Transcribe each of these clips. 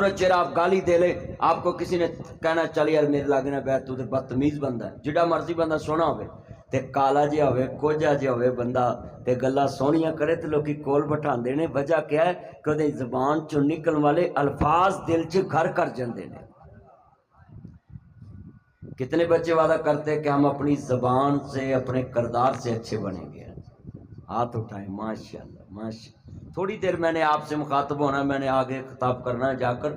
دونوں چیر آپ گالی دے لے، آپ کو کسی نے کہنا چل یار میرے لاگے نہ بیٹھ، تو بدتمیز بندہ ہے، جڑا مرضی بندہ سونا ہوئے تے کالا جہا ہوئے کوجا جہا ہوئے بندہ تے گلا سونیاں کرے تے لوکی کول بٹھاندے نے، وجہ کیا ہے کہ وہ زبان چوں نکلن والے الفاظ دل چ گھر کر جاندے نے۔ کتنے بچے وعدہ کرتے ہیں کہ ہم اپنی زبان سے اپنے کردار سے اچھے بنیں گے؟ ہاتھ اٹھائیں، ماشاءاللہ ماشاءاللہ۔ تھوڑی دیر میں نے آپ سے مخاطب ہونا، میں نے آگے خطاب کرنا ہے جا کر،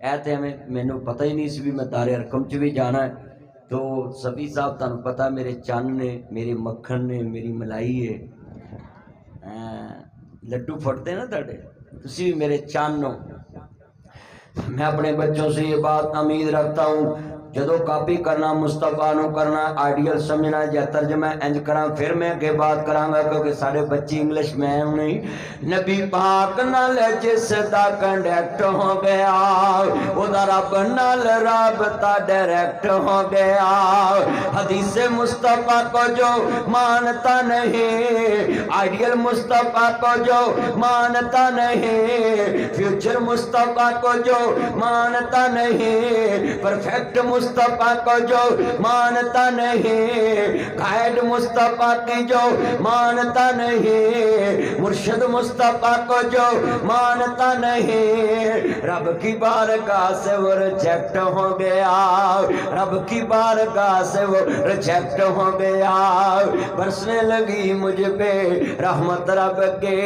ایتے میں نے پتہ ہی نہیں سی بھی میں دار ارقم چ بھی جانا ہے، تو صفی صاحب تانوں پتہ میرے چن نے، میرے مکھن نے، میری ملائی ہے، لڈو پھٹتے نا تھوڑے، تسی بھی میرے چن ہو۔ میں اپنے بچوں سے یہ بات امید رکھتا ہوں، جدو کاپی کرنا مصطفیٰ نو کرنا آئیڈیل سمجھنا یا ترجمہ انج کرا، پھر میں کے بات کروں گا کیونکہ سارے بچی انگلش میں نہیں۔ نبی پاک نال جس دا کنڈیکٹ ہو گیا، او دا رب نال رابطہ ڈائریکٹ ہو گیا۔ حدیث مصطفیٰ کو جو مانتا نہیں، آئیڈیل مصطفیٰ کو جو مانتا نہیں، فیوچر مصطفیٰ کو جو مانتا نہیں، پرفیکٹ مصطفیٰ کو جو مانتا نہیں، گائیڈ مصطفیٰ کی جو مانتا نہیں، مرشد مصطفیٰ کو جو مانتا نہیں، رب کی بارگاہ سے وہ ریجیکٹ ہو گیا، رب کی بارگاہ سے وہ ریجیکٹ ہو گیا۔ برسنے لگی مجھ پہ رحمت رب کے،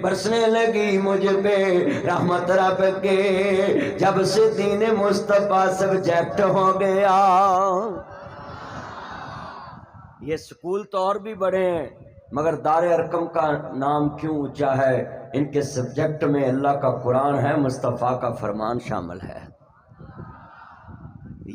برسنے لگی مجھ پہ رحمت رب کے، جب سے دین مصطفیٰ سبجیکٹ ہو گیا۔ یہ سکول تو اور بھی بڑے ہیں مگر دار ارقم کا نام کیوں اونچا ہے؟ ان کے سبجیکٹ میں اللہ کا قرآن ہے، مصطفیٰ کا فرمان شامل ہے۔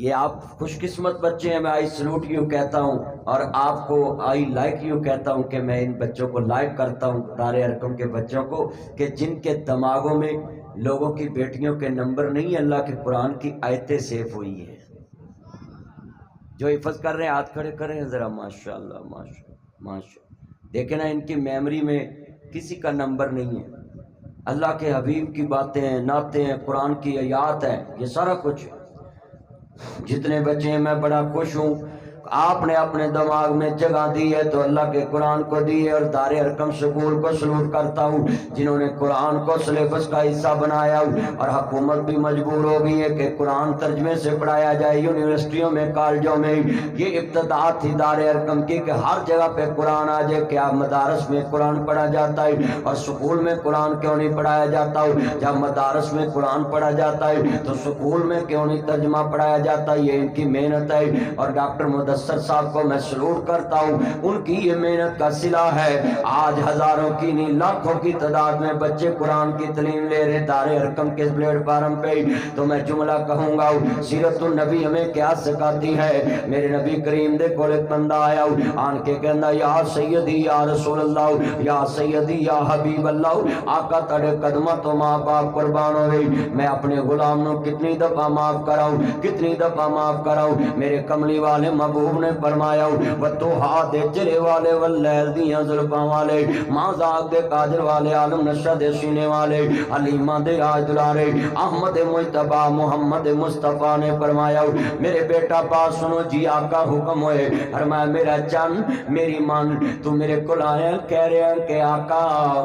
یہ آپ خوش قسمت بچے ہیں، میں آئی سلوٹ یو کہتا ہوں، اور آپ کو آئی لائک یو کہتا ہوں کہ میں ان بچوں کو لائک کرتا ہوں، دار ارقم کے بچوں کو، کہ جن کے دماغوں میں لوگوں کی بیٹیوں کے نمبر نہیں، اللہ کے قرآن کی آیتیں سیف ہوئی ہیں۔ جو حفظ کر رہے ہیں ہاتھ کھڑے کریں ذرا، ماشاءاللہ ماشاءاللہ ماشاءاللہ۔ دیکھیں نا ان کی میموری میں کسی کا نمبر نہیں ہے، اللہ کے حبیب کی باتیں ہیں، نعتیں ہیں، قرآن کی آیات ہیں، یہ سارا کچھ۔ جتنے بچے ہیں میں بڑا خوش ہوں، آپ نے اپنے دماغ میں جگہ دی ہے تو اللہ کے قرآن کو دی ہے، اور دار ارقم سکول کو سلوٹ کرتا ہوں جنہوں نے قرآن کو سلیبس کا حصہ بنایا، اور حکومت بھی مجبور ہو گئی ہے کہ قرآن ترجمے سے پڑھایا جائے یونیورسٹیوں میں، کالجوں میں۔ یہ ابتدا تھی دار ارقم کی کہ ہر جگہ پہ قرآن آ جائے، کہ آپ مدارس میں قرآن پڑھا جاتا ہے اور سکول میں قرآن کیوں نہیں پڑھایا جاتا ہو؟ جب مدارس میں قرآن پڑھا جاتا ہے تو سکول میں کیوں نہیں ترجمہ پڑھایا جاتا؟ یہ ان کی محنت ہے، اور ڈاکٹر مدثر صاحب کو میں سلوٹ کرتا ہوں، ان کی یہ محنت کا صلہ ہے۔ آج ہزاروں کی نہیں لاکھوں کی تعداد میں بچے قرآن کی تعلیم لے رہے دار ارقم کے پلیٹ فارم پہ۔ تو میں جملہ کہوں گا، سیرت النبی ہمیں کیا سکھاتی ہے؟ میرے نبی کریم دے کول ایک بندہ آیا آن کے کہندا، یا سیدی یا رسول اللہ، یا سیدی یا حبیب اللہ، آقا تڑے قدمہ تو ماں باپ قربان ہوئے، میں اپنے غلام نو کتنی دفعہ معاف کراؤں، کتنی دفعہ معاف کراؤں؟ میرے کملی والے محبوب نے فرمایا، وَتُوحَا دے چرے والے، واللیل دیاں زلفاں والے، مازاق دے کاجر والے، عالم نشہ دے سینے والے، علیمہ دے راج دلارے، احمد مجتبیٰ محمد مصطفیٰ نے فرمایا، میرے بیٹا پاس سنو جی آقا حکم ہوئے، فرمایا میرا چن میری من، تو میرے کل آیا کہہ رہے ہیں کہ آقا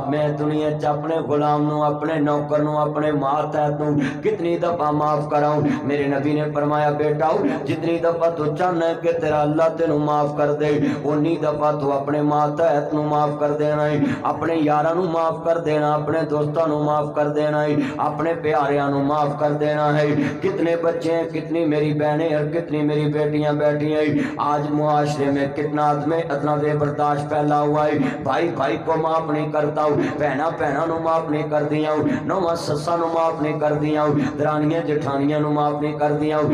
میں دنیا چ اپنے غلام نو، اپنے نوکر نو، اپنے ماتحت نو کتنی دفعہ معاف کراؤں؟ میرے نبی نے فرمایا، بیٹا جتنی دفعہ تو چاہنا ہے کہ تیرا اللہ تینوں معاف کر دے، انی دفعہ تو اپنے ماتحت نو معاف کر دینا ہے، اپنے یاراں نو معاف کر دینا، اپنے دوستاں نو معاف کر دینا ہے، اپنے پیاریاں نو معاف کر دینا ہے۔ کتنے بچے ہیں، کتنی میری بہنیں اور کتنی میری بیٹیاں بیٹھی ہیں، آج معاشرے میں کتنا اتنا بے برداشت پھیلا ہوا ہے، بھائی بھائی کو معاف نہیں کرتا ہوں، بہنا بہنا نو معاف نہیں کر دیا ہوں، نواں سسا نو معاف نہیں کر دیا ہوں، درانیاں جٹھانیاں نو معاف نہیں کر دیا ہوں،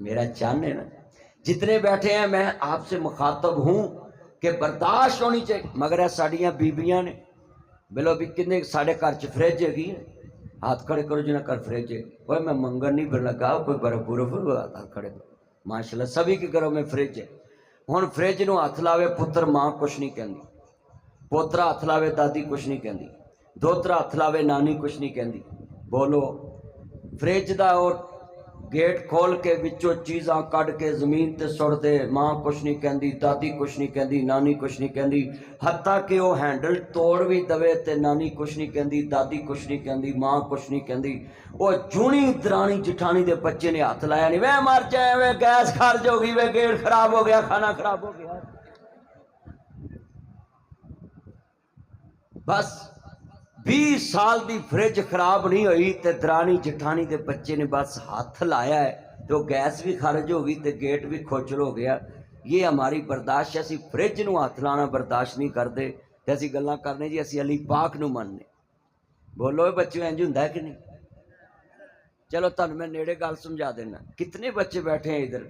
میرا چان ہے نا. جتنے بیٹھے ہیں میں آپ سے مخاطب ہوں کہ برداشت ہونی چاہیے. مگر یہ ساڑیاں بیبیاں نے بلو بھی کنے ساڑے گھر چ فریج ہے. ہاتھ کھڑے کرو جنہیں کر فریج ہے. وہ میں منگن نہیں پھر لگا کوئی برف برف ہاتھ کھڑے کرو. ماشاء اللہ سبھی کی کرو میں فریج ہے. ہوں فریج نو ہاتھ لاوے پتر ماں کچھ نہیں کہندی, پوترا ہاتھ لاوے دادی کچھ نہیں کہندی, دوترا ہاتھ لاوے نانی کچھ نہیں کہندی. بولو فریج دا اور گیٹ کھول کے بچوں چیزاں کڈ کے زمین تے سڑ دے, ماں کچھ نہیں کہندی, دادی کچھ نہیں کہندی, نانی کچھ نہیں کہندی. حتیٰ کہ وہ ہینڈل توڑ بھی دوے تے نانی کچھ نہیں کہندی, دادی کچھ نہیں کہندی, ماں کچھ نہیں کہندی. وہ جونی درانی جٹھانی دے بچے نے ہاتھ لایا نہیں, وے مر جائے, وے گیس خارج ہو گئی, وے گیٹ خراب ہو گیا, کھانا خراب ہو گیا. بس 20 سال دی فریج خراب نہیں ہوئی تے درانی جٹھانی دے بچے نے بس ہاتھ لایا ہے تو گیس بھی خارج ہو گئی تے گیٹ بھی کھوچل ہو گیا. یہ ہماری برداشت ہے. اسی فریج نو ہاتھ لانا برداشت نہیں کرتے تے اسی گلاں کرنے جی اسی علی پاک نو مننے. بولو بچے انج ہوندا ہے کہ نہیں؟ چلو تہن میں نیڑے گل سمجھا دینا. کتنے بچے بیٹھے ہیں ادھر,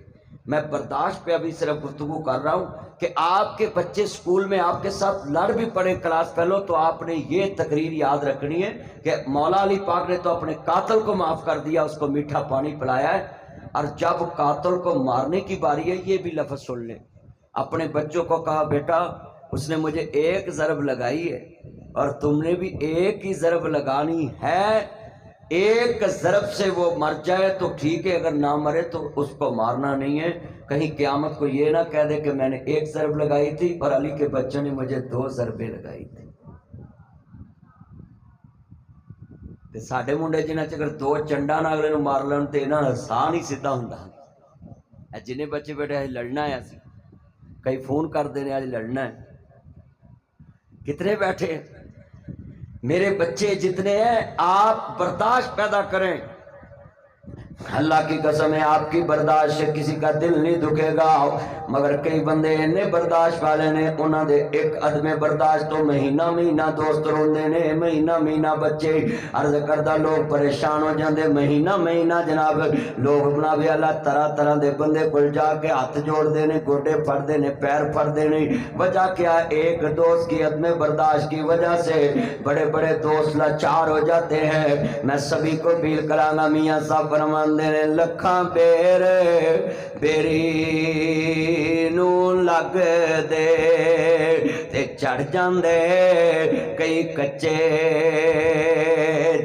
میں برداشت پہ ابھی صرف گفتگو کر رہا ہوں کہ آپ کے بچے اسکول میں آپ کے ساتھ لڑ بھی پڑے کلاس فیلو تو آپ نے یہ تقریر یاد رکھنی ہے کہ مولا علی پاک نے تو اپنے قاتل کو معاف کر دیا, اس کو میٹھا پانی پلایا ہے, اور جب قاتل کو مارنے کی باری ہے یہ بھی لفظ سن لیں. اپنے بچوں کو کہا بیٹا اس نے مجھے ایک ضرب لگائی ہے اور تم نے بھی ایک ہی ضرب لگانی ہے, ایک ضرب سے وہ مر جائے تو ٹھیک ہے, اگر نہ مرے تو اس کو مارنا نہیں ہے. کہیں قیامت کو یہ نہ کہہ دے کہ میں نے ایک ضرب لگائی تھی اور علی کے بچوں نے مجھے 2 ضربیں لگائی تھی. ساڈے منڈے جنہ اگر 2 چنڈا نہ اگلے نو مار لین تو یہاں ساہ نہیں سیدھا ہوں. جن بچے بیٹھے آج لڑنا ہے, اسی کئی فون کرتے ہیں آج لڑنا ہے. کتنے بیٹھے ہیں میرے بچے جتنے ہیں, آپ برداشت پیدا کریں. اللہ کی قسم ہے آپ کی برداشت سے کسی کا دل نہیں دکھے گا. مگر کئی بندے نے برداشت والے نے, انہوں نے ایک عدم برداشت تو مہینہ مہینہ دوست روندے نے, مہینہ مہینہ بچے عرض کردہ لوگ پریشان ہو جاندے, مہینہ مہینہ جناب لوگ بناوے اللہ طرح طرح دے بندے کل جا کے ہاتھ جوڑ دینے, گوڈے پھڑ دینے, پیر پھڑ دینے. وجہ کیا؟ ایک دوست کی عدم برداشت کی وجہ سے بڑے بڑے دوست لاچار ہو جاتے ہیں. میں سبھی کو اپیل کراں, میاں صاحب فرماندے نے لکھاں پیر بیری نو لگ دے تے چڑھ جاندے کئی کچے,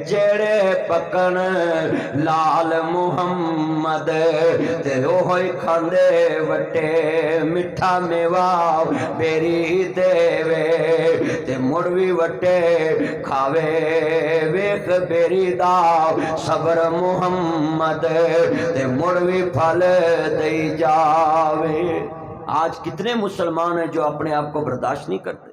جڑے پکن لال محمد تے اوہی کھاندے وٹے, میٹھا میوا بیری دے وے تے مڑ وی وٹے کھاوے, ویکھ بیری دا صبر محمد تے مڑ وی پھل دئی جاوے. آج کتنے مسلمان ہیں جو اپنے آپ کو برداشت نہیں کرتے.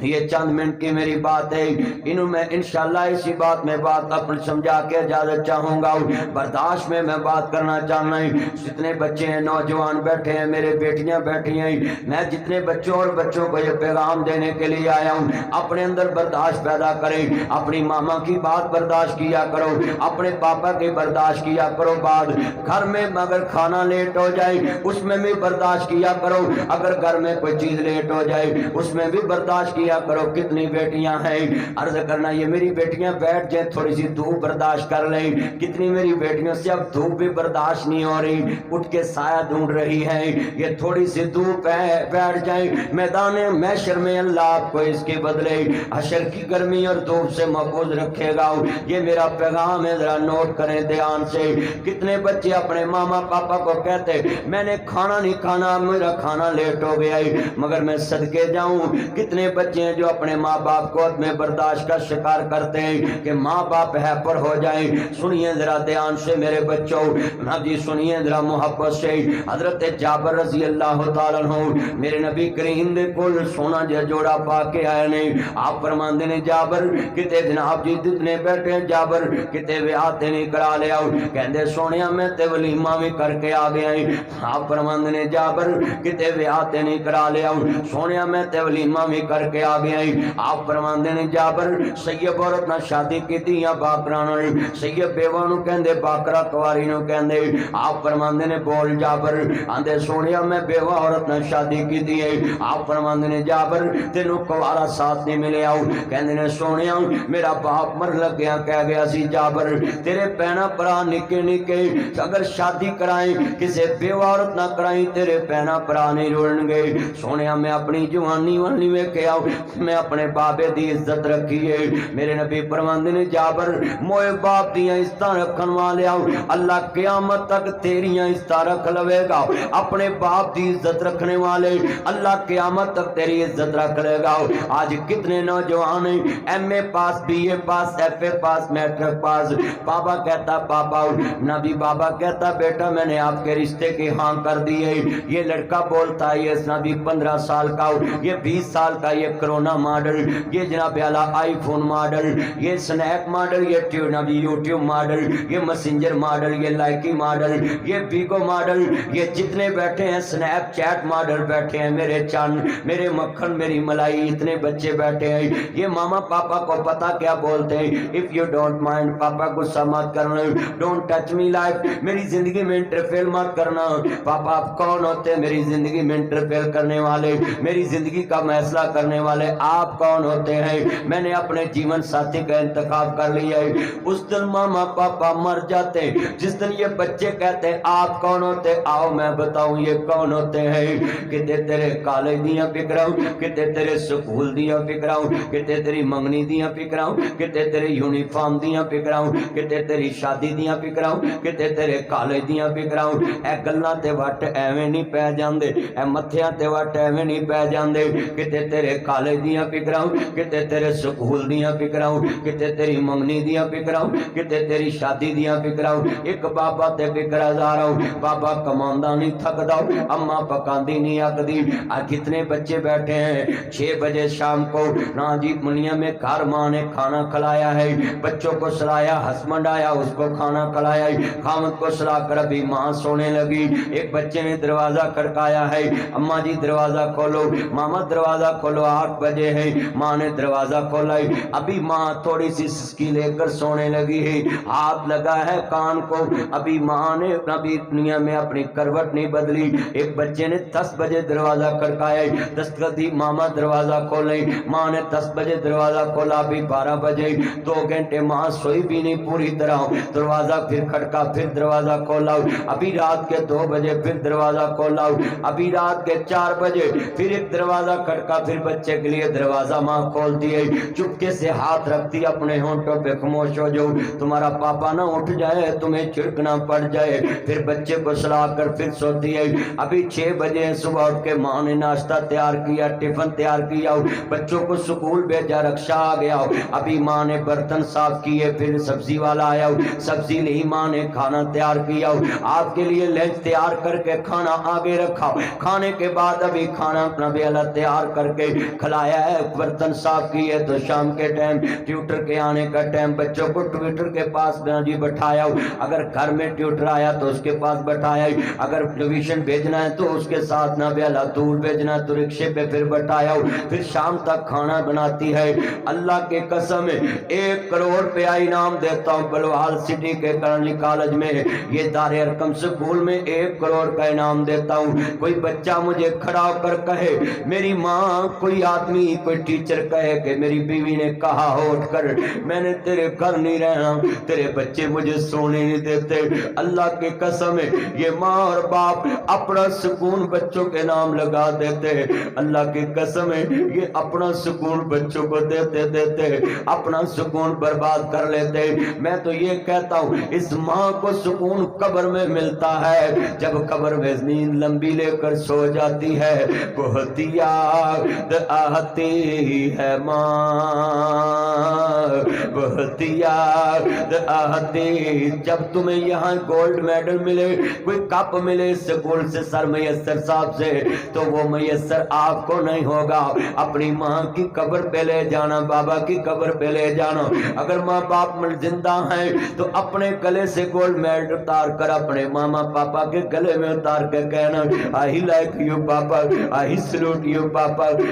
یہ چند منٹ کی میری بات ہے, انہوں میں انشاءاللہ اسی بات میں بات اپنے سمجھا کے اجازت چاہوں گا. برداشت میں بات کرنا چاہنا ہوں. جتنے بچے ہیں نوجوان بیٹھے ہیں, میرے بیٹیاں بیٹھی ہیں, میں جتنے بچوں اور بچوں کو یہ پیغام دینے کے لیے آیا ہوں, اپنے اندر برداشت پیدا کریں. اپنی ماما کی بات برداشت کیا کرو, اپنے پاپا کی برداشت کیا کرو. بعد گھر میں اگر کھانا لیٹ ہو جائے اس میں بھی برداشت کیا کرو, اگر گھر میں کوئی چیز لیٹ ہو جائے اس میں بھی برداشت کیا کرو. کتنی بیٹیاں ہیں, عرض کرنا یہ میری بیٹیاں بیٹھ جائیں تھوڑی سی دھوپ برداشت کر لیں. کتنی میری بیٹیوں سے اب دھوپ بھی برداشت نہیں ہو رہی, اٹھ کے سایہ ڈھونڈ رہی ہے. یہ تھوڑی سی دھوپ ہے, بیٹھ جائیں میدان محشر میں, اللہ آپ کو اس کے بدلے حشر کی گرمی اور دھوپ سے محفوظ رکھے گا. یہ میرا پیغام ہے, ذرا نوٹ کریں دھیان سے. کتنے بچے اپنے ماما پاپا کو کہتے میں نے کھانا نہیں کھانا, میرا کھانا لیٹ ہو گیا ہے, مگر میں صدقے جاؤں. کتنے بچے ہیں جو اپنے ماں باپ کو عدم برداشت کا شکار کرتے ہیں کہ ماں باپ ہیپر ہو جائیں. سنیے ذرا دھیان سے میرے بچوں, نا جی سنیے ذرا محبت سے. حضرت جابر رضی اللہ تعالیٰ عنہ میرے نبی کریم دے کول سونا جا جوڑا پا کے آئے نے. آپ فرماندے نے جابر کتے جناب جی جتنے بیٹھے ہیں, جابر کتے ویاہ تے نہیں کرا لیا, کہندے سونیا میں تے ولیمہ بھی کر کے آ گیا ہوں. آپ فرماندے نے جابر کتے ویاہ تے نہیں کرا لیا, سونیا میں تے ولیمہ بھی کر کر کے آ گیا آپ فرماندے نے جابر سیب عورت نہ شادی کی یا باکرا نال سیب بیوہ نو کہندے باکرا کواری نو کہندے آپ فرماندے نے بول جابر آندے سونیا میں بیوہ عورت نہ شادی کی ہے آپ فرماندے نے جابر تینو کوارا ساتھ نہیں ملے آؤ کہندے نے سونیا میرا باپ مر لگ گیا کہہ گیا سی جابر تیرے پینا پرا نکے نکے اگر شادی کرائیں کسے بیوہ عورت نہ کرائیں تیرے پینا پرا نہیں رولن گے سونیا میں اپنی جوانی وانی میں کیا میں اپنے بابے دی عزت رکھی ہے میرے نبی فرماندے نے جابر موئے باپ دیاں عزتاں رکھن والے آؤ اللہ قیامت تک تیریاں عزتاں رکھ لوے گا اپنے باپ دی عزت رکھنے والے اللہ قیامت تک تیری عزت رکھ لے گا آج کتنے نوجوان ہیں M A pass B A pass F A pass matric pass بابا کہتا پاپا نبی بابا کہتا بیٹا میں نے آپ کے رشتے کی ہاں کر دی ہے یہ لڑکا بولتا ہے یہ نبی 15 سال کا یہ 20 سال کا یہ کرونا ماڈل یہ جناب اعلیٰ آئی فون ماڈل یہ سنیک ماڈل یہ نبی یوٹیوب ماڈل یہ مسنجر ماڈل یہ لائکی ماڈل یہ بیگو ماڈل یہ جتنے بیٹھے ہیں سنیپ چیٹ ماڈل بیٹھے ہیں میرے چاند میرے مکھن میری ملائی اتنے بچے بیٹھے ہیں یہ ماما پاپا کو پتا کیا بولتے ہیں if you don't mind پاپا غصہ مت کرنا don't touch me life میری زندگی میں انٹرفیل مت کرنا پاپا آپ کون ہوتے ہیں میری زندگی میں انٹرفیل کرنے والے میری زندگی کا فیصلہ کرنے والے آپ کون ہوتے ہیں میں نے اپنے جیون ساتھی کا انتخاب کر لیا ہے اس دن ماما پاپا مر جاتے جس دن یہ بچے کہتے آپ کون ہوتے آؤ میں بتاؤں یہ کون ہوتے ہیں کتے تیرے کالج دیاں فکراؤں کتے تیرے سکول دیاں فکراؤں کتے تیری منگنی دیاں فکراؤں کتے تیرے یونیفارم دیاں فکراؤں کتے تیری شادی دیاں فکراؤں کتے تیرے کالج دیاں فکراؤں اے گلاں تے وٹ ایویں نہیں پے جاندے اے متھیاں تے وٹ ایویں نہیں پے جاندے کتے تیرے کالج دیاں فکراؤں کتے تیرے سکول دیاں فکراؤں کتے تیری منگنی دیاں فکراؤں کتے تیری شادی دیاں فکراؤں ایک بابا تے فکر ہزاراؤں بابا کماندا نہیں تھکدا اماں پکاندی نہیں اکدی آ کتنے بچے بیٹھے ہیں 6 بجے شام کو نا جی منیا میں گھر ماں نے کھانا کھلایا ہے بچوں کو سلایا ہسبینڈ آیا اس کو کھانا کھلایا خامد کو سلا کر ابھی ماں سونے لگی ایک بچے نے دروازہ کھڑکایا ہے اماں جی دروازہ کھولو ماما دروازہ کھولو 8 بجے ہے ماں نے دروازہ کھولا ابھی ماں تھوڑی سی سسکی لے کر سونے لگی ہے ہاتھ لگا ہے کان کو ابھی ماں نے ابھی دنیا میں اپنی کروٹ نہیں بدلی ایک بچے نے 10 بجے دروازہ کھڑکایا دستک دی ماما دروازہ کھولے ماں نے 10 بجے دروازہ کھولا ابھی 12 بجے 2 گھنٹے ماں سوئی بھی نہیں پوری طرح دروازہ پھر کھڑکا پھر دروازہ کھولا ابھی رات کے 2 بجے پھر دروازہ کھولا ابھی رات کے 4 بجے پھر ایک دروازہ کھڑکا پھر بچے کے لیے دروازہ ماں کھول دیے چپکے سے ہاتھ رکھتی اپنے ہونٹوں پہ خاموش ہو جو تمہارا پاپا نہ اٹھ جائے تمہیں چھڑکنا پڑ جائے پھر بچے کو سلا کر پھر سوتی ہے ابھی 6 بجے صبح اٹھ کے ماں نے ناشتہ تیار کیا ٹفن تیار کیا بچوں کو سکول بھیجا رکشہ آ گیا ابھی ماں نے برتن صاف کیے پھر سبزی والا آیا سبزی لی ماں نے کھانا تیار کیا آپ کے لیے لنچ تیار کر کے کھانا آگے رکھا کھانے کے بعد ابھی کھانا نبی اللہ تیار کر کے کھلایا ہے برتن صاف کیے تو شام کے ٹائم ٹیوٹر کے آنے کا ٹائم بچوں کو ٹویٹر کے پاس جی بٹھایا اگر گھر میں ٹیوٹر آیا تو اس کے پاس بٹھایا اگر ٹیوشن بھیجنا ہے تو اس کے ساتھ نبی اللہ دور بھیجنا ہے تو رکشے پہ پھر بٹھایا پھر شام تک کھانا بناتی ہے اللہ کے قسم 1 کروڑ روپیہ انعام دیتا ہوں بلوال سٹی کے کرنلی کالج میں یہ دار ارقم سکول میں 1 کروڑ کا انعام دیتا ہوں کوئی بچہ مجھے کھڑا ہو کر کہے میری ماں کوئی آدمی کوئی ٹیچر کہے کہ میری بیوی نے کہا اٹھ کر میں نے تیرے گھر نہیں رہنا تیرے بچے مجھے سونے نہیں دیتے اللہ کی قسم ہے یہ ماں اور باپ اپنا سکون بچوں کے نام لگا دیتے اللہ کی قسم ہے یہ اپنا سکون بچوں کو دیتے دیتے اپنا سکون برباد کر لیتے میں تو یہ کہتا ہوں اس ماں کو سکون قبر میں ملتا ہے جب قبر میں نیند لمبی لے کر سو جاتی ہے بہت یاد آتی ہے ماں بہت یاد آتی جب تمہیں یہاں گولڈ میڈل ملے کوئی کپ ملے سکول سے سر میسر صاحب سے تو وہ میسر آپ کو نہیں ہوگا اپنی ماں کی قبر پہ لے جانا بابا کی قبر پہ لے جانا اگر ماں باپ زندہ ہیں تو اپنے گلے سے گولڈ میڈل اتار کر اپنے ماما پاپا کے گلے میں اتار کے کہنا I like you papa I salute you پاپا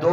2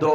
2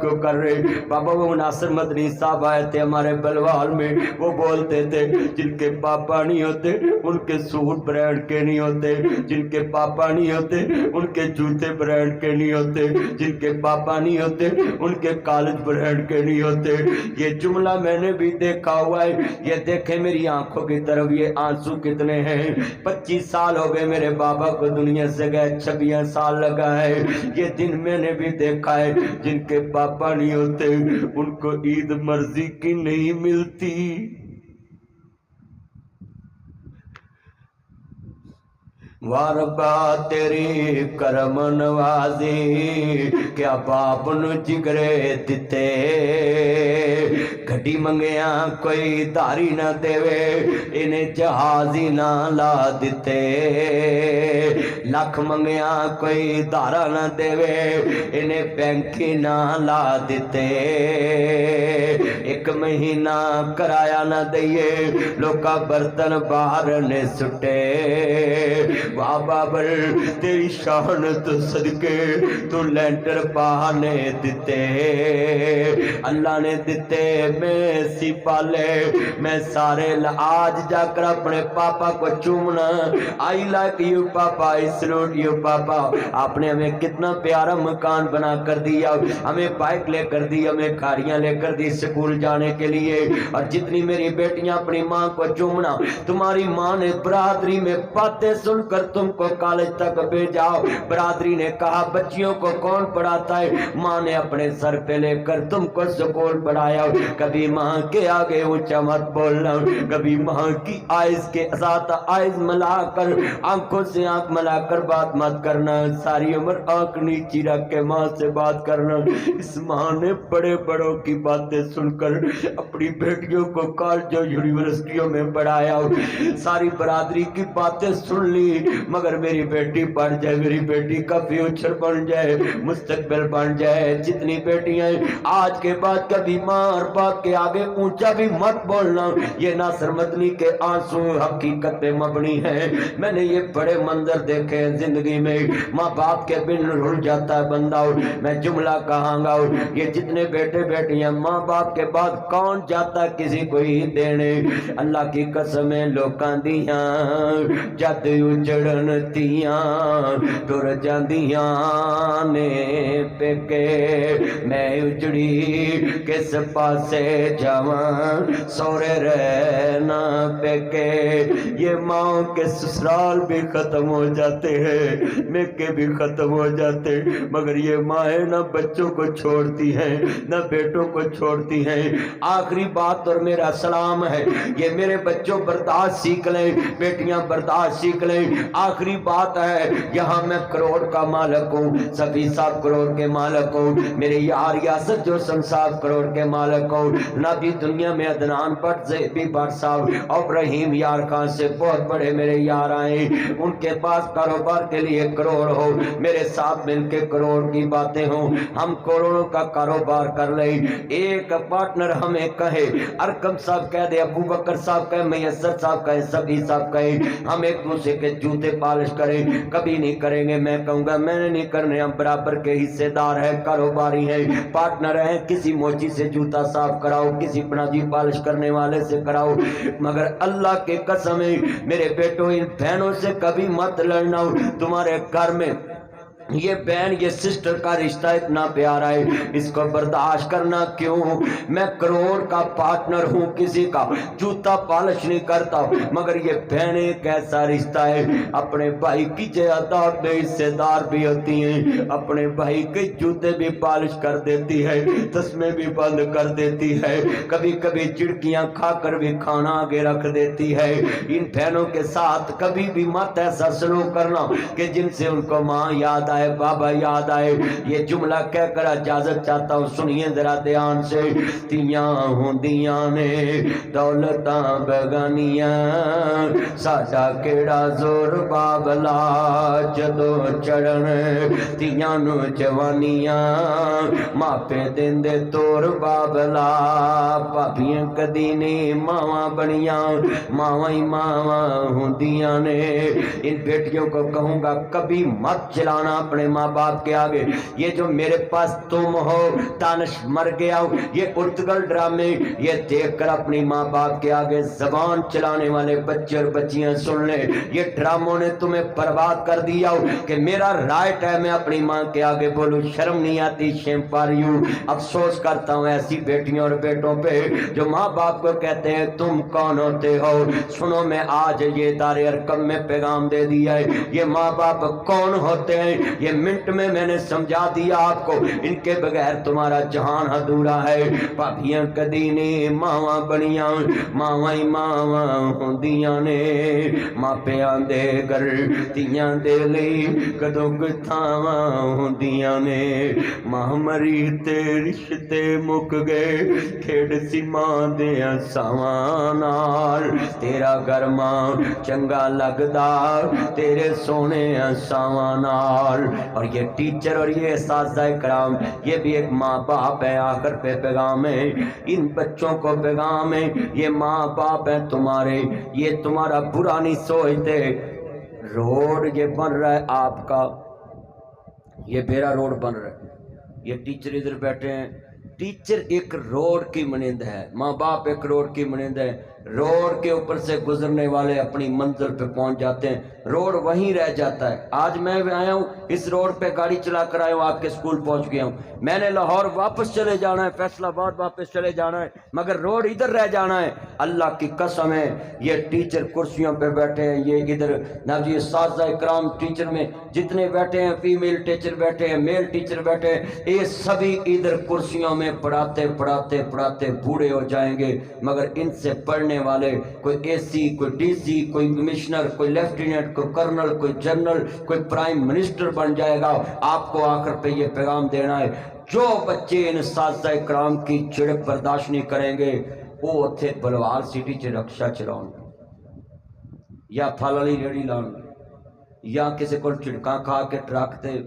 کیوں کر رہے؟ بابا وہ ناصر مدنی صاحب آئے تھے ہمارے بلوال میں، وہ بولتے تھے جن کے پاپا نہیں ہوتے ان کے سوٹ برانڈ کے نہیں ہوتے، جن کے پاپا نہیں ہوتے ان کے جوتے برانڈ کے نہیں ہوتے، جن کے پاپا نہیں ہوتے ان کے کالج برانڈ کے نہیں ہوتے۔ یہ جملہ میں نے بھی دیکھا ہوا ہے۔ یہ دیکھیں میری آنکھوں کی طرف، یہ آنسو کتنے ہیں۔ 25 سال ہو گئے میرے بابا کو دنیا سے گئے، 26 سال لگا ہے۔ یہ دن میں نے بھی دیکھا ہے جن کے پاپا نہیں ہوتے ان کو عید مرضی کی نہیں ملتی۔ واربا تیری کرم نوازی کیا باپ نو جگرے دتے، گھڑی منگیا کوئی داری نہ دے انہیں جہازی نہ لا دیتے، لکھ منگیا کوئی دارا نہ دے انہیں بینکی نہ لا دیتے، ایک مہینہ کرایا نہ دئیے لوکا برتن باہر نے سٹے۔ واہ بابر تیری شان تو صدقے تو لینٹر پانے دیتے، اللہ نے دیتے میں سی پالے، میں سارے آج جا کر اپنے پاپا کو چومنا۔ I like you papa, I salute you papa. آپ نے ہمیں کتنا پیارا مکان بنا کر دیا، ہمیں بائک لے کر دی، ہمیں گاڑیاں لے کر دی سکول جانے کے لیے۔ اور جتنی میری بیٹیاں اپنی ماں کو چومنا، تمہاری ماں نے برادری میں باتیں سن کر تم کو کالج تک بھیجا۔ برادری نے کہا بچیوں کو کون پڑھاتا ہے؟ ماں نے اپنے سر پہ لے کر تم کو سکول پڑھایا۔ کبھی ماں کے آگے اونچا مت بولنا، کبھی ماں کی آئز کے ساتھ آئز ملا کر، آنکھوں سے آنکھ ملا کر بات مت کرنا، ساری عمر آنکھ نیچی رکھ کے ماں سے بات کرنا۔ اس ماں نے بڑے بڑوں کی باتیں سن کر اپنی بیٹیوں کو کالجوں یونیورسٹیوں میں پڑھایا، ساری برادری کی باتیں سن لی، مگر میری بیٹی پڑھ جائے، میری بیٹی کا فیوچر بن جائے، مستقبل بن جائے۔ جتنی بیٹیاں آج کے بعد کبھی ماں اور باپ کے آگے اونچا بھی مت بولنا۔ یہ ناصر مدنی کے آنسو حقیقت پہ مبنی ہیں۔ میں نے یہ بڑے منظر دیکھے ہیں زندگی میں، ماں باپ کے بن رل جاتا ہے بندہ۔ میں جملہ کہاں گا، یہ جتنے بیٹے بیٹیاں ماں باپ کے بعد کون جاتا ہے کسی کو ہی دینے؟ اللہ کی قسمیں لوکاں دیاں جد اجڑن تیاں ٹر جاندیاں نے پیکے، میں اجڑی کس پاسے جاواں سورے رہنا پیکے۔ یہ ماں کے سسرال بھی ختم ہو جاتے ہیں، میکے بھی ختم ہو جاتے، مگر یہ مائیں نہ بچوں کو چھوڑتی ہیں نہ بیٹوں کو چھوڑتی ہیں۔ آخری بات اور میرا سلام ہے، یہ میرے بچوں برداشت سیکھ لیں، بیٹیاں برداشت سیکھ لیں۔ آخری بات ہے، یہاں میں کروڑ کا مالک ہوں، صفی صاحب کروڑ کے مالک ہوں، میرے یار یاسر جوسن صاحب کروڑ کے مالک ہوں، نبی دنیا میں عدنان بٹ زیبی بٹ صاحب اور رحیم یار خان سے بہت بڑے میرے یار آئے، ان کے پاس کاروبار کے لیے کروڑ ہو، میرے ساتھ مل کے کروڑ کی باتیں ہوں، ہم کروڑوں کا کاروبار کر لیں۔ ایک پارٹنر ہمیں کہے، ارکم صاحب کہہ دے، ابو بکر صاحب کہے، میسر صاحب کہے، صفی صاحب کہے، ہم ایک دوسرے کے جوتے پالش کریں، کبھی نہیں کریں گے۔ میں کہوں گا میں نے نہیں کرنے، ہم برابر کے حصے دار ہیں، کاروباری ہیں، پارٹنر ہیں، کسی موچی سے جوتا صاف کراؤ، کسی پناجی پالش کرنے والے سے کراؤ، مگر اللہ کے قسم ہے میرے بیٹوں ان بہنوں سے کبھی مت لڑنا۔ تمہارے گھر میں یہ بہن یہ سسٹر کا رشتہ اتنا پیارا ہے، اس کو برداشت کرنا کیوں؟ میں کروڑ کا پارٹنر ہوں، کسی کا جوتا پالش نہیں کرتا، مگر یہ بہن ایک ایسا رشتہ ہے، اپنے بھائی کی جائیداد میں حصے دار بھی ہوتی ہیں، اپنے بھائی کے جوتے بھی پالش کر دیتی ہے، تسمے بھی بند کر دیتی ہے، کبھی کبھی چڑکیاں کھا کر بھی کھانا آگے رکھ دیتی ہے۔ ان بہنوں کے ساتھ کبھی بھی مت ایسا سلوک کرنا کہ جن سے ان کو ماں یاد آئے، بابا یاد آئے۔ یہ جملہ کہہ کر اجازت چاہتا ہوں، سنیے ذرا دھیان سے۔ تیاں ہوندیاں نے دولتاں بگانیاں، ساڈا کیڑا زور بابلا جدو چڑھن، تیاں نو جوانیاں ماپے دیندے تور بابلا، بھابیاں کدی نہیں ماواں بنیاں، ماواں ہی ماواں ہوندیاں نے۔ ان بیٹیوں کو کہوں گا کبھی مت چلانا اپنے ماں باپ کے آگے، یہ جو میرے پاس تم ہو، دانش مر گیا ہوں، یہ ارتگل ڈرامے یہ دیکھ کر اپنی ماں باپ کے آگے زبان چلانے والے بچے اور بچیاں سن لیں، یہ ڈراموں نے تمہیں برباد کر دیا ہو کہ میرا رائٹ ہے میں اپنی ماں کے آگے بولوں، شرم نہیں آتی؟ شیم فار یو۔ افسوس کرتا ہوں ایسی بیٹیوں اور بیٹوں پہ جو ماں باپ کو کہتے ہیں تم کون ہوتے ہو۔ سنو، میں آج یہ دار ارقم میں پیغام دے دیا ہے، یہ ماں باپ کون ہوتے ہیں یہ منٹ میں نے سمجھا دیا آپ کو، ان کے بغیر تمہارا جہان ادھورا ہے۔ بھابیاں کدی نے ماواں بنیاں، ماواں ہی ماواں ہوندیاں نے، ماپیاں دے گھر تیاں دے لئی کدوں کتھاواں ہوندیاں نے، ماں مری تے رشتے مک گئے، کھیڈ سی ماں دیاں ساواں نال، تیرا گھر ماں چنگا لگدا تیرے سونے ساواں نال۔ اور یہ ٹیچر اور یہ اساتذہ کرام یہ بھی ایک ماں باپ ہے، آخر پہ پیغام ہے ان بچوں کو، پیغام ہے یہ ماں باپ ہیں تمہارے، یہ تمہارا برا نہیں سوچتے۔ روڈ یہ بن رہا ہے آپ کا، یہ میرا روڈ بن رہا ہے، یہ ٹیچر ادھر بیٹھے ہیں، ٹیچر ایک روڈ کی مانند ہے، ماں باپ ایک روڈ کی مانند ہے، روڈ کے اوپر سے گزرنے والے اپنی منزل پہ پہنچ جاتے ہیں، روڈ وہیں رہ جاتا ہے۔ آج میں آیا ہوں اس روڈ پہ گاڑی چلا کر آیا ہوں، آپ کے سکول پہنچ گیا ہوں، میں نے لاہور واپس چلے جانا ہے، فیصل آباد واپس چلے جانا ہے، مگر روڈ ادھر رہ جانا ہے۔ اللہ کی قسم ہے یہ ٹیچر کرسیوں پہ بیٹھے ہیں، یہ ادھر جی اساتذہ اکرام ٹیچر میں جتنے بیٹھے ہیں، فیمیل ٹیچر بیٹھے ہیں، میل ٹیچر بیٹھے ہیں، یہ سبھی ادھر کرسیوں میں پڑھاتے پڑھاتے پڑھاتے بوڑھے ہو جائیں گے، مگر ان سے پڑھنے والے کوئی اے سی، کوئی ڈی سی، کوئی کمشنر، کوئی لیفٹیننٹ، کوئی کرنل، کوئی جنرل، کوئی پرائم منسٹر بن جائے گا۔ آپ کو آخر پہ یہ پیغام دینا ہے، جو بچے ان اساتذہ اکرام کی جھڑپ برداشت نہیں کریں گے وہ اتھے بلوار سٹی چ رکشہ چلاؤں گے یا پھل والی ریڑھی لاؤں گے یا کسی کو چھڑکاں کھا کے ٹرک تے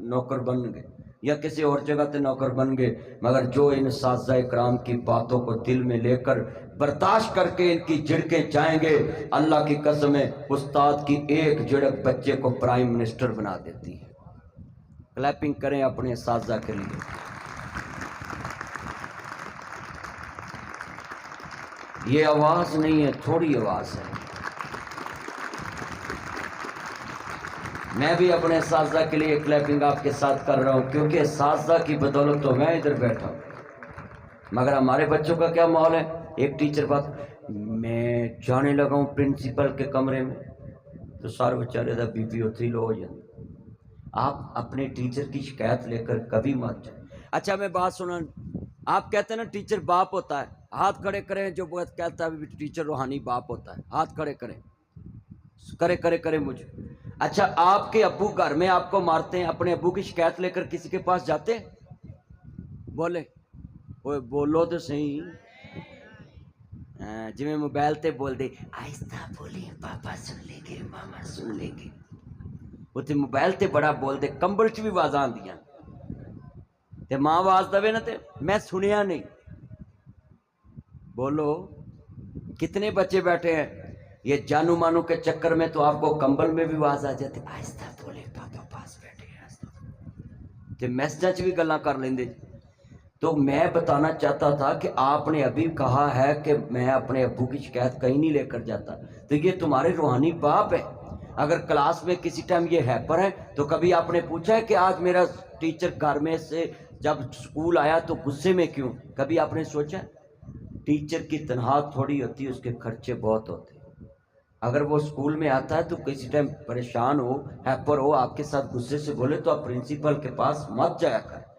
نوکر بن گے یا کسی اور جگہ تے نوکر بن گئے، مگر جو ان اساتذہ اکرام کی باتوں کو دل میں لے کر برداشت کر کے ان کی جھڑکیں جائیں گے، اللہ کی قسم ہے استاد کی ایک جھڑک بچے کو پرائم منسٹر بنا دیتی ہے۔ کلیپنگ کریں اپنے اساتذہ کے لیے۔ یہ آواز نہیں ہے، تھوڑی آواز ہے۔ میں بھی اپنے اساتذہ کے لیے کلیپنگ آپ کے ساتھ کر رہا ہوں، کیونکہ اساتذہ کی بدولت تو میں ادھر بیٹھا ہوں، مگر ہمارے بچوں کا کیا ماحول ہے؟ ایک ٹیچر بات، میں جانے لگا ہوں پرنسپل کے کمرے میں تو سارے بیچارے دا بی پی اتری لو ہو جائے۔ آپ اپنے ٹیچر کی شکایت لے کر کبھی مت جائیں۔ اچھا میں بات سنا، آپ کہتے ہیں نا ٹیچر باپ ہوتا ہے، ہاتھ کھڑے کریں جو کہتا ہے ٹیچر روحانی باپ ہوتا ہے، ہاتھ کھڑے کریں، کرے مجھے۔ اچھا آپ کے ابو گھر میں آپ کو مارتے ہیں، اپنے ابو کی شکایت لے کر کسی کے پاس جاتے ہیں؟ بولے اوے بولو تو صحیح، جی میں موبائل تے بول دے آہستہ بولی پاپا سن لے گے، ماما سن لے گے، وہ تے موبائل تے بڑا بول دے، کمبل چ بھی آواز آندیاں تے ماں آواز دے نا تے میں سنیا نہیں۔ بولو کتنے بچے بیٹھے ہیں یہ جانو مانو کے چکر میں، تو آپ کو کمبل میں بھی آواز آ جاتی، آہستہ بولے پاپا پاس بیٹھے ہیں، تے میسجاں چ بھی گلاں کر لیندے۔ تو میں بتانا چاہتا تھا کہ آپ نے ابھی کہا ہے کہ میں اپنے ابو کی شکایت کہیں نہیں لے کر جاتا، تو یہ تمہارے روحانی باپ ہے۔ اگر کلاس میں کسی ٹائم یہ ہیپر ہے تو کبھی آپ نے پوچھا ہے کہ آج میرا ٹیچر گھر میں سے جب سکول آیا تو غصے میں کیوں؟ کبھی آپ نے سوچا؟ ٹیچر کی تنخواہ تھوڑی ہوتی ہے، اس کے خرچے بہت ہوتے ہیں۔ اگر وہ سکول میں آتا ہے تو کسی ٹائم پریشان ہو، ہیپر ہو، آپ کے ساتھ غصے سے بولے تو آپ پرنسپل کے پاس مت جایا کریں،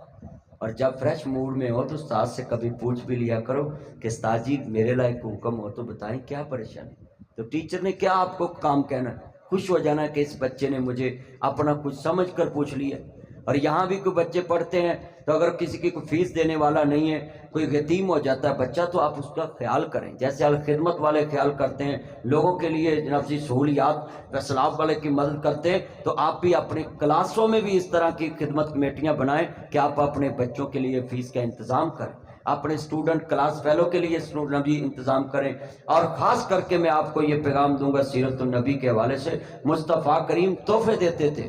اور جب فریش موڈ میں ہو تو استاد سے کبھی پوچھ بھی لیا کرو کہ استاد جی میرے لائق حکم ہو تو بتائیں کیا پریشانی۔ تو ٹیچر نے کیا آپ کو کام کہنا، خوش ہو جانا کہ اس بچے نے مجھے اپنا کچھ سمجھ کر پوچھ لیا۔ اور یہاں بھی کوئی بچے پڑھتے ہیں تو اگر کسی کی کوئی فیس دینے والا نہیں ہے، کوئی یتیم ہو جاتا ہے بچہ، تو آپ اس کا خیال کریں، جیسے الخدمت والے خیال کرتے ہیں، لوگوں کے لیے نفسی سہولیات سیلاب والے کی مدد کرتے ہیں، تو آپ بھی اپنے کلاسوں میں بھی اس طرح کی خدمت کمیٹیاں بنائیں کہ آپ اپنے بچوں کے لیے فیس کا انتظام کریں، اپنے اسٹوڈنٹ کلاس فیلو کے لیے بھی انتظام کریں۔ اور خاص کر کے میں آپ کو یہ پیغام دوں گا، سیرت النبی کے حوالے سے مصطفیٰ کریم تحفے دیتے تھے،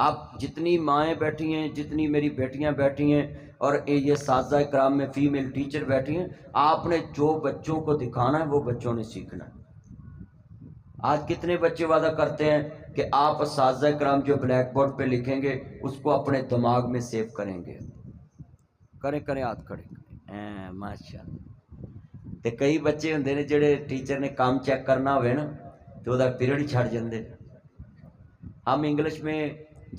آپ جتنی مائیں بیٹھی ہیں، جتنی میری بیٹیاں بیٹھی ہیں اور یہ اساتذہ کرام میں فیمیل ٹیچر بیٹھی ہیں، آپ نے جو بچوں کو دکھانا ہے وہ بچوں نے سیکھنا ہے۔ آج کتنے بچے وعدہ کرتے ہیں کہ آپ اساتذہ کرام جو بلیک بورڈ پہ لکھیں گے اس کو اپنے دماغ میں سیو کریں گے۔ کریں ہاتھ کھڑے کریں، ماشاء اللہ۔ تے کئی بچے ہوندے نے جڑے ٹیچر نے کام چیک کرنا ہوئے نا تو دا پیریڈ چھڑ جاندے۔ ہم انگلش میں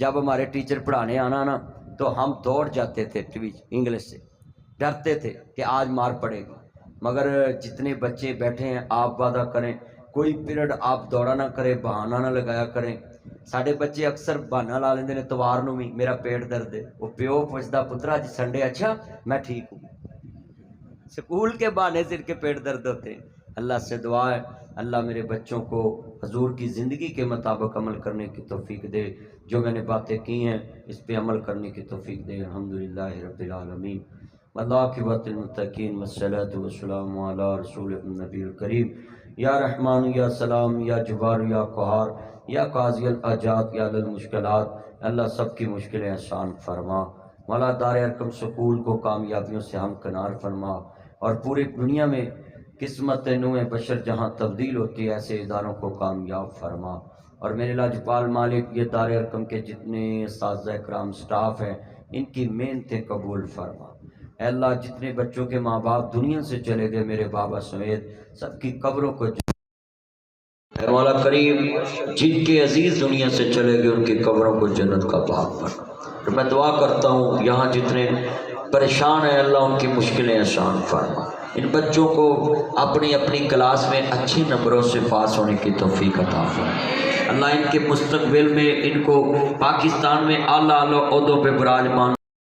جب ہمارے ٹیچر پڑھانے آنا نا تو ہم دوڑ جاتے تھے انگلش سے، ڈرتے تھے کہ آج مار پڑے گی۔ مگر جتنے بچے بیٹھے ہیں آپ وعدہ کریں کوئی پیریڈ آپ دوڑا نہ کرے، بہانہ نہ لگایا کریں۔ ساڈے بچے اکثر بہانہ لا لیندے نے اتوار نوں بھی میرا پیٹ درد ہے، وہ پیو پوچھدا پترا جی سنڈے، اچھا میں ٹھیک ہوں۔ سکول کے بہانے سے ان کے پیٹ درد ہوتے ہیں۔ اللہ سے دعا ہے اللہ میرے بچوں کو حضور کی زندگی کے مطابق عمل کرنے کی توفیق دے، جو میں نے باتیں کی ہیں اس پہ عمل کرنے کی توفیق دے۔ الحمدللہ رب العالمین، والعاقبۃ للمتقین، والصلاۃ والسلام علی رسول النبی الکریم۔ یا رحمان یا سلام یا جبار یا قہار یا قاضی الحاجات یا للمشکلات، اللہ سب کی مشکلیں آسان فرما۔ مولا دار ارقم سکول کو کامیابیوں سے ہمکنار فرما، اور پوری دنیا میں قسمت نوع بشر جہاں تبدیل ہوتی ہے ایسے اداروں کو کامیاب فرما۔ اور میرے لاجپال مالک یہ دار ارقم کے جتنے اساتذہ کرام سٹاف ہیں ان کی محنتیں قبول فرما۔ اے اللہ جتنے بچوں کے ماں باپ دنیا سے چلے گئے میرے بابا سمیت سب کی قبروں کو اے مولا کریم جن کے عزیز دنیا سے چلے گئے ان کی قبروں کو جنت کا باغ بنا۔ میں دعا کرتا ہوں یہاں جتنے پریشان ہیں اللہ ان کی مشکلیں آسان فرما، ان بچوں کو اپنی اپنی کلاس میں اچھے نمبروں سے پاس ہونے کی توفیق عطا فرما۔ اللہ ان کے مستقبل میں ان کو پاکستان میں اعلیٰ عہدوں پہ براجمان